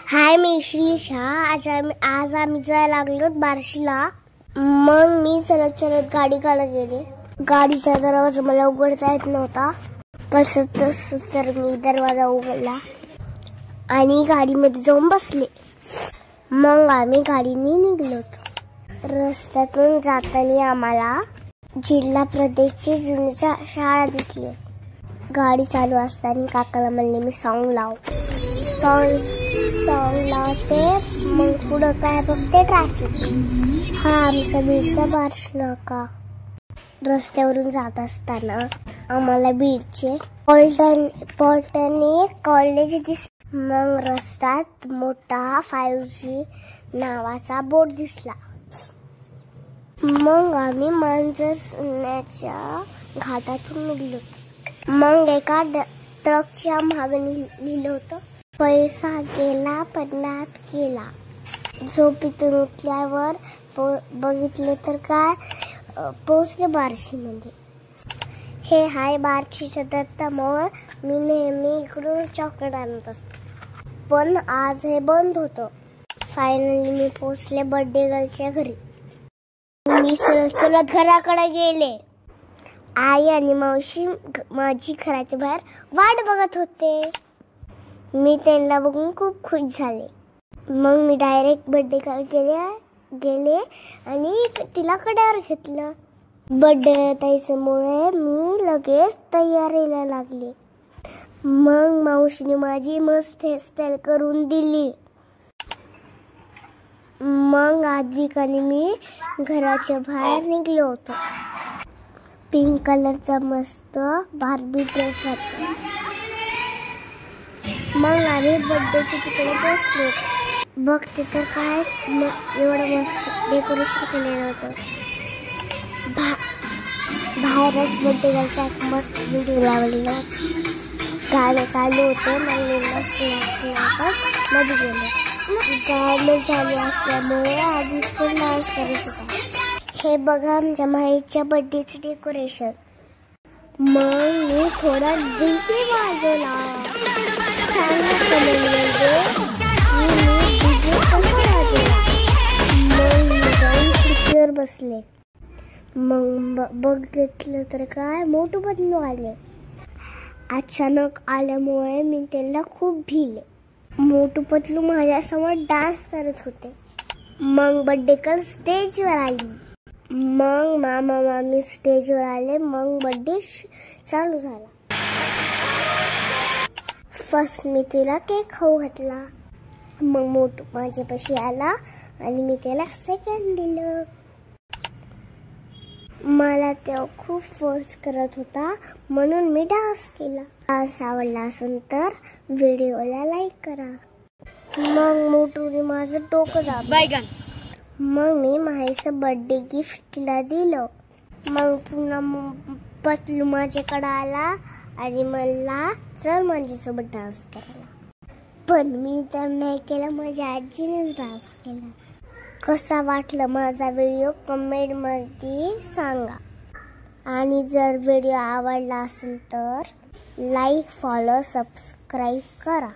हाय मी श्रीशा. आज आम्ही जायला लागलो बार्शीला. मग मी चलत गाडीकडे गेले. गाडीचा दरवाजा मला उघडता येत नव्हता. कसं तर मी दरवाजा उघडला आणि गाडीमध्ये जाऊन बसले. मग आम्ही गाडीने निघलो. रस्त्यातून जाताना आम्हाला जिल्हा प्रदेशची जुनी शाळा दिसली. गाडी चालू असताना काकाला म्हणले मी सॉन्ग लावते. मग पुढं काय बघते ट्रॅफिक. हा आमचा बीडचा बार्शी नाका. रस्त्यावरून जात असताना आम्हाला बीडचे पॉलिटेक्निक कॉलेज दिसले. मग रस्त्यात मोठा 5G नावाचा बोर्ड दिसला. मग आम्ही मांजरसुण्याच्या घाटातून निघलो. मग एका ट्रकच्या मागे लिहिलं होतं पैसा गेला पन्नात गेला. झोपेतून उठल्यावर बघितले तर काय पोचले बार्शीमध्ये. हे हाय बार्शीचं दत्तामोळ. मी नेहमी इकडून चॉकलेट आणत असते, पण आज हे बंद होतं. फायनली मी पोचले बर्थडे गर्लच्या घरी. मी चलत घराकडे गेले. आई आणि मावशी माझी घराच्या बाहेर वाट बघत होते. मी त्यांना बघून खूप खुश झाले. मग मी डायरेक्ट बर्थडे गेले आणि तिला कड्यावर घेतलं. बर्थडे ताईमुळे मी लगेच तयारीला लागले. मग मावशीने माझी मस्त हेअरस्टाईल करून दिली. मग आद्विक आणि मी घराच्या बाहेर निघलो होतो. पिंक कलरचा मस्त बार्बी ड्रेस होता. मग आम्ही बर्थडेच्या तिकडे पोचलो. बघते तर काय एवढं मस्त डेकोरेशन केलेलं होतं. बाहेरच बर्थडे गर्लचा मस्त व्हिडिओ लावलेला. गाणं चालू होतं. मग मी मस्त मध्ये गेलो. गाणं चालू असल्यामुळे आधी पण डान्स करत होता. हे बघा आमच्या माईच्या बर्थडेचं डेकोरेशन. मग मी थोडा डीजे वाजवला. मग मी जाऊन खुर्चीवर बसले. मग बघितलं तर काय मोठू बदलू आले. अचानक आल्यामुळे मी त्यांना खूप भिले. मोठू पतलू माझ्यासमोर डान्स करत होते. मग बर्थडे गर्ल स्टेजवर आली. मग मामा मामी स्टेजवर आले. मग बर्थडे चालू झाला. फर्स्ट मी तिला केक खाऊ घातला. मग मोठू माझ्यापाशी आला आणि मी त्याला सेकंड दिलं. मला तेव्हा खूप फोर्स करत होता म्हणून मी डान्स केला. डान्स आवडला असेल तर व्हिडिओला लाईक करा. मग मोठूने माझं डोकं दाबलं. मग मी माहीचं बर्थडे गिफ्ट तिला दिलं. मग पुन्हा पतलू माझ्याकडे आला आणि मला चल माझ्यासोबत डान्स करायला. पण मी तर नाही केला. माझ्या आजीनेच डान्स केला. कसा वाटला माझा व्हिडिओ कमेंटमध्ये सांगा. आणि जर व्हिडिओ आवडला असेल तर लाईक फॉलो सबस्क्राईब करा.